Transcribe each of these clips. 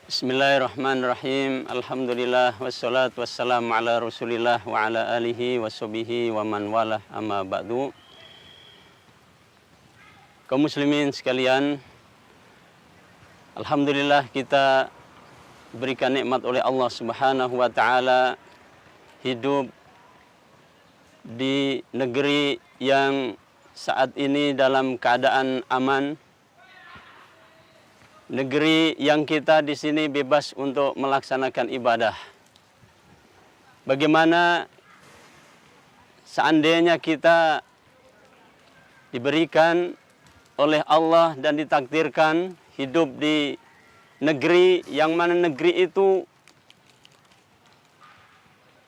Bismillahirrahmanirrahim. Alhamdulillah wassalatu wassalamu ala Rasulillah wa ala alihi washabihi wa man walah, amma ba'du. Kaum muslimin sekalian, alhamdulillah kita berikan nikmat oleh Allah Subhanahu wa taala hidup di negeri yang saat ini dalam keadaan aman. Negeri yang kita di sini bebas untuk melaksanakan ibadah. Bagaimana seandainya kita diberikan oleh Allah dan ditakdirkan hidup di negeri yang mana negeri itu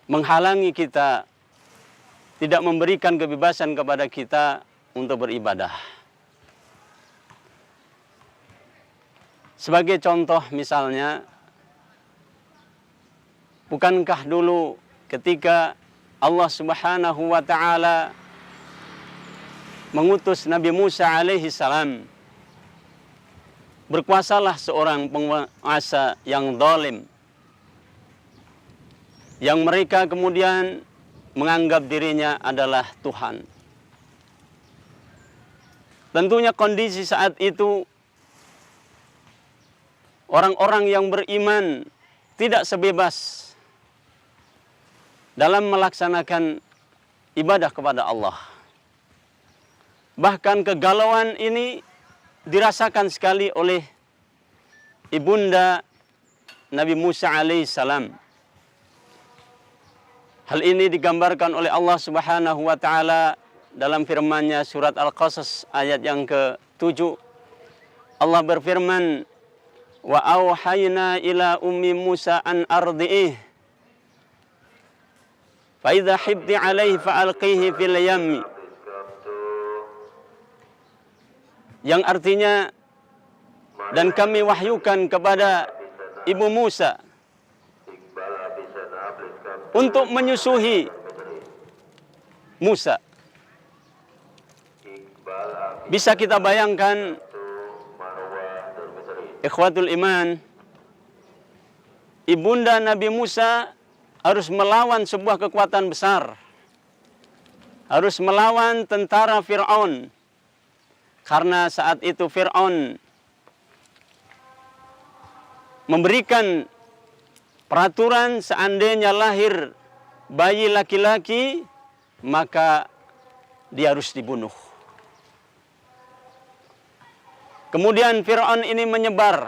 menghalangi kita, tidak memberikan kebebasan kepada kita untuk beribadah. Sebagai contoh misalnya, bukankah dulu ketika Allah Subhanahu wa taala mengutus Nabi Musa alaihi salam, berkuasalah seorang penguasa yang zalim, yang mereka kemudian menganggap dirinya adalah Tuhan. Tentunya kondisi saat itu orang-orang yang beriman tidak sebebas dalam melaksanakan ibadah kepada Allah. Bahkan kegalauan ini dirasakan sekali oleh ibunda Nabi Musa alaihissalam. Hal ini digambarkan oleh Allah Subhanahu wa taala dalam firman-Nya surat Al-Qasas ayat yang ke-7. Allah berfirman, wa auhayna ila ummi Musa an ardi'ih fa idza hibti alaihi fa alqihi fil yammi, yang artinya, dan kami wahyukan kepada ibu Musa untuk menyusui Musa. Bisa kita bayangkan, ikhwatul iman, ibunda Nabi Musa harus melawan sebuah kekuatan besar. Harus melawan tentara Fir'aun. Karena saat itu Fir'aun memberikan peraturan seandainya lahir bayi laki-laki, maka dia harus dibunuh. Kemudian Fir'aun ini menyebar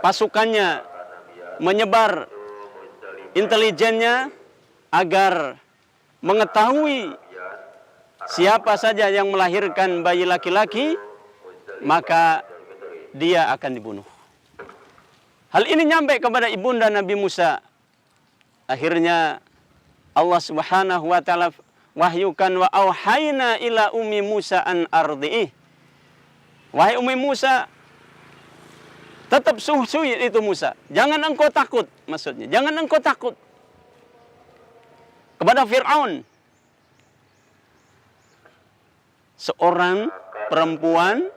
pasukannya, menyebar intelijennya agar mengetahui siapa saja yang melahirkan bayi laki-laki, maka dia akan dibunuh. Hal ini nyampe kepada ibunda Nabi Musa. Akhirnya Allah Subhanahu wa taala wahyukan, wa auhayna ila ummi Musa an ardi'ih. Wahai Ummi Musa, tetap susui itu Musa. Jangan engkau takut, maksudnya. Jangan engkau takut kepada Fir'aun. Seorang perempuan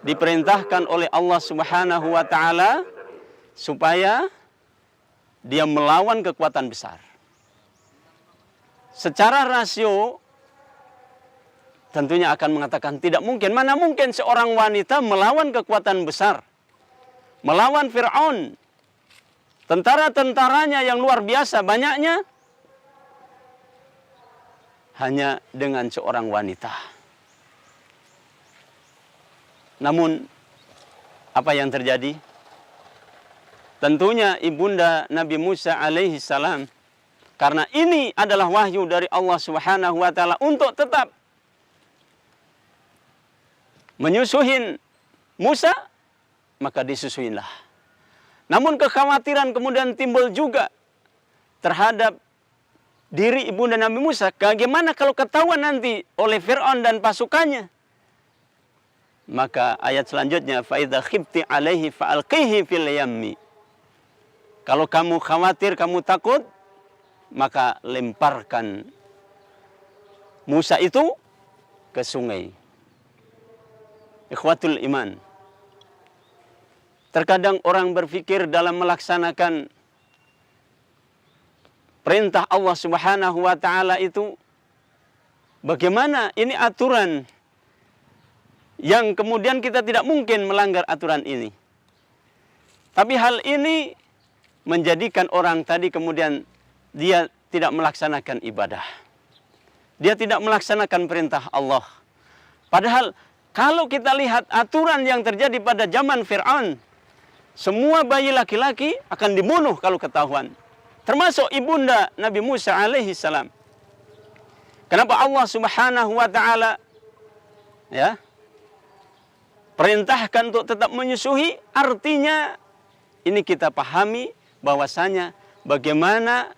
diperintahkan oleh Allah Subhanahu wa taala supaya dia melawan kekuatan besar. Secara rasio tentunya akan mengatakan tidak mungkin. Mana mungkin seorang wanita melawan kekuatan besar, melawan Fir'aun, tentara-tentaranya yang luar biasa banyaknya, hanya dengan seorang wanita. Namun apa yang terjadi? Tentunya ibunda Nabi Musa alaihi salam, karena ini adalah wahyu dari Allah Subhanahu wa taala untuk tetap menyusuin Musa, maka disusuinlah. Namun kekhawatiran kemudian timbul juga terhadap diri ibunda Nabi Musa. Bagaimana kalau ketahuan nanti oleh Fir'aun dan pasukannya? Maka ayat selanjutnya, fa idza khifti alaihi fa alqihi fil yammi. Kalau kamu khawatir, kamu takut, maka lemparkan Musa itu ke sungai. Ikhwatul iman, terkadang orang berpikir dalam melaksanakan perintah Allah Subhanahu wa taala itu, bagaimana ini aturan yang kemudian kita tidak mungkin melanggar aturan ini. Tapi hal ini menjadikan orang tadi kemudian dia tidak melaksanakan ibadah. Dia tidak melaksanakan perintah Allah. Padahal kalau kita lihat aturan yang terjadi pada zaman Fir'aun, semua bayi laki-laki akan dibunuh kalau ketahuan. Termasuk ibunda Nabi Musa alaihi salam. Kenapa Allah Subhanahu wa taala perintahkan untuk tetap menyusui? Artinya ini kita pahami bahwasanya bagaimana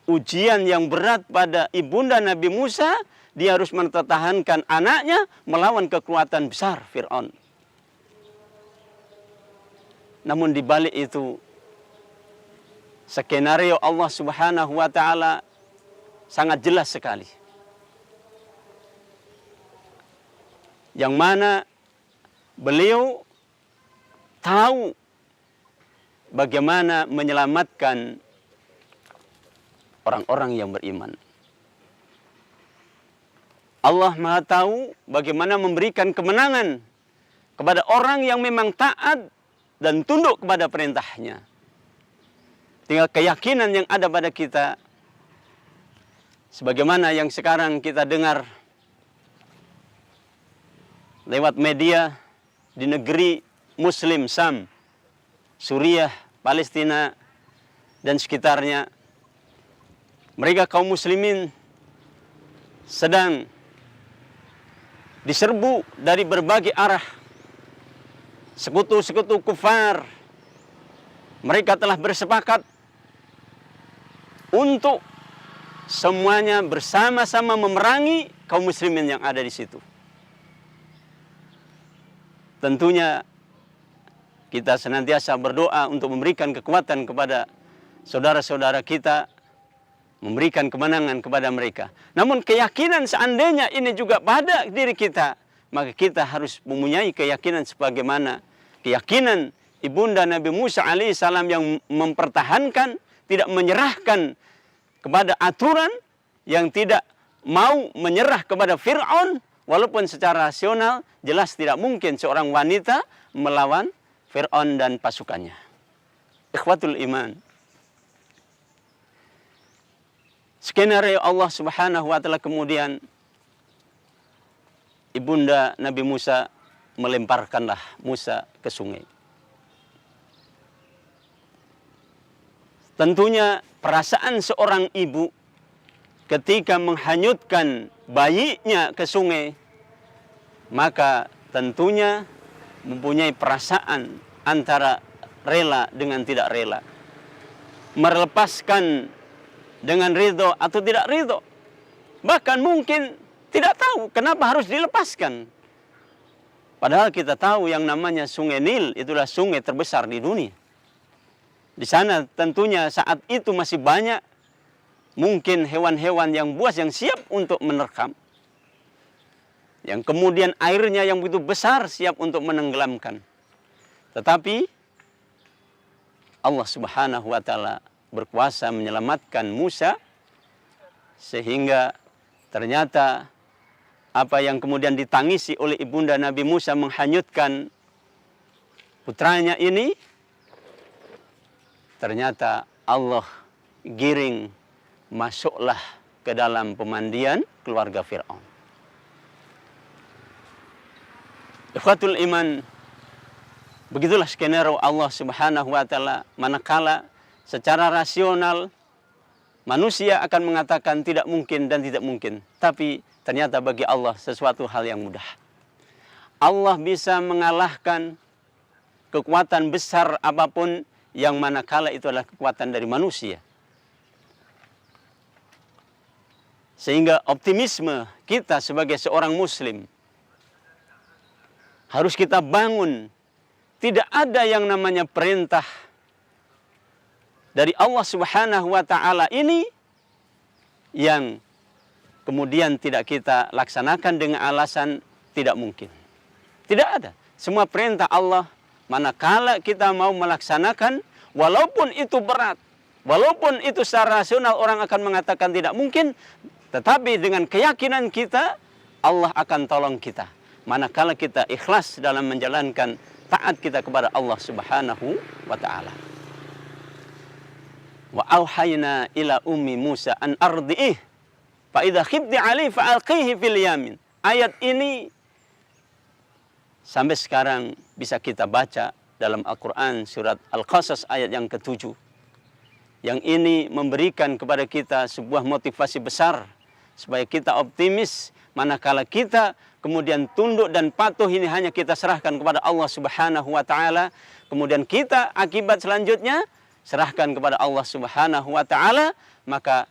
ujian yang berat pada ibunda Nabi Musa, dia harus mempertahankan anaknya melawan kekuatan besar Fir'aun. Namun di balik itu, skenario Allah Subhanahu wa taala sangat jelas sekali. Yang mana beliau tahu bagaimana menyelamatkan orang-orang yang beriman. Allah Maha tahu bagaimana memberikan kemenangan kepada orang yang memang taat dan tunduk kepada perintahnya. Tinggal keyakinan yang ada pada kita, sebagaimana yang sekarang kita dengar lewat media di negeri Muslim Sam, Suriah, Palestina, dan sekitarnya. Mereka kaum muslimin sedang diserbu dari berbagai arah. Sekutu-sekutu kufar, mereka telah bersepakat untuk semuanya bersama-sama memerangi kaum muslimin yang ada di situ. Tentunya kita senantiasa berdoa untuk memberikan kekuatan kepada saudara-saudara kita, memberikan kemenangan kepada mereka. Namun keyakinan seandainya ini juga pada diri kita, maka kita harus mempunyai keyakinan sebagaimana keyakinan ibunda Nabi Musa alaihissalam yang mempertahankan, tidak menyerahkan kepada aturan, yang tidak mau menyerah kepada Fir'aun, walaupun secara rasional jelas tidak mungkin seorang wanita melawan Fir'aun dan pasukannya. Ikhwatul iman, skenario Allah Subhanahu wa taala kemudian ibunda Nabi Musa melemparkanlah Musa ke sungai. Tentunya perasaan seorang ibu ketika menghanyutkan bayinya ke sungai, maka tentunya mempunyai perasaan antara rela dengan tidak rela. Melepaskan dengan ridho atau tidak ridho. Bahkan mungkin tidak tahu kenapa harus dilepaskan. Padahal kita tahu yang namanya sungai Nil itulah sungai terbesar di dunia. Di sana tentunya saat itu masih banyak mungkin hewan-hewan yang buas yang siap untuk menerkam. Yang kemudian airnya yang begitu besar siap untuk menenggelamkan. Tetapi Allah Subhanahu wa taala berkuasa menyelamatkan Musa, sehingga ternyata apa yang kemudian ditangisi oleh ibunda Nabi Musa menghanyutkan putranya ini, ternyata Allah giring masuklah ke dalam pemandian keluarga Fir'aun. Ikhwatul iman, begitulah skenario Allah Subhanahu wa taala, manakala secara rasional manusia akan mengatakan tidak mungkin dan tidak mungkin, tapi ternyata bagi Allah sesuatu hal yang mudah. Allah bisa mengalahkan kekuatan besar apapun yang manakala itu adalah kekuatan dari manusia. Sehingga optimisme kita sebagai seorang muslim harus kita bangun. Tidak ada yang namanya perintah dari Allah Subhanahu wa taala ini yang kemudian tidak kita laksanakan dengan alasan tidak mungkin. Tidak ada. Semua perintah Allah manakala kita mau melaksanakan, walaupun itu berat, walaupun itu secara rasional orang akan mengatakan tidak mungkin, tetapi dengan keyakinan kita, Allah akan tolong kita. Manakala kita ikhlas dalam menjalankan taat kita kepada Allah Subhanahu wa ta'ala. Wa auhayna ila ummi Musa an ardi'ih fa idza khifti 'alaihi fa alqihi fil yamin. Ayat ini sampai sekarang bisa kita baca dalam Al-Quran surat Al-Qasas ayat yang ke-7. Yang ini memberikan kepada kita sebuah motivasi besar supaya kita optimis manakala kita kemudian tunduk dan patuh ini hanya kita serahkan kepada Allah Subhanahu wa ta'ala. Kemudian kita akibat selanjutnya serahkan kepada Allah Subhanahu wa ta'ala, maka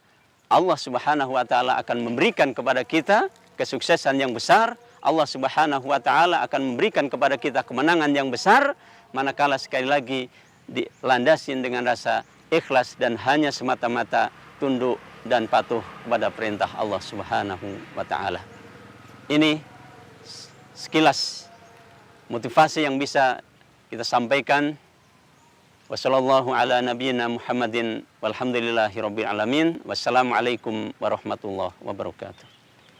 Allah Subhanahu wa ta'ala akan memberikan kepada kita kesuksesan yang besar. Allah Subhanahu wa ta'ala akan memberikan kepada kita kemenangan yang besar manakala sekali lagi dilandasin dengan rasa ikhlas dan hanya semata-mata tunduk dan patuh kepada perintah Allah Subhanahu wa ta'ala. Ini sekilas motivasi yang bisa kita sampaikan. Wassallallahu ala nabiyyina Muhammadin walhamdulillahi rabbil alamin. Wassalamualaikum warahmatullahi wabarakatuh.